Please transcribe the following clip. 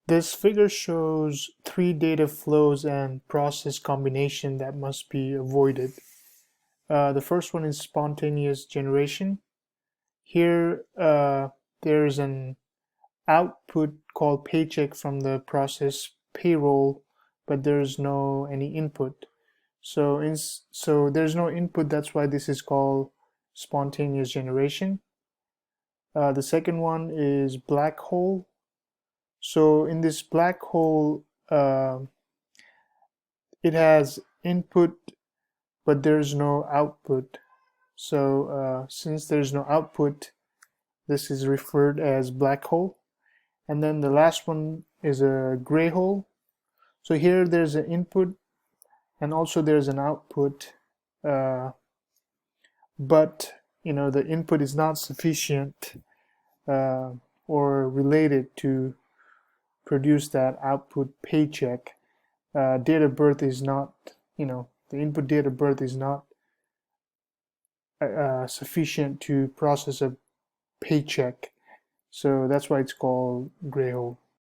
This figure shows three data flows and process combination that must be avoided. The first one is spontaneous generation. Here, there's an output called paycheck from the process payroll, but there's no any input. So there's no input. That's why this is called spontaneous generation. The second one is black hole. So in this black hole, it has input, but there's no output. So since there's no output, this is referred as black hole. And then the last one is a gray hole. So here there's an input and also there's an output, but the input is not sufficient or related to produce that output paycheck. Date of birth is not, the input date of birth is not sufficient to process a paycheck. So that's why it's called gray hole.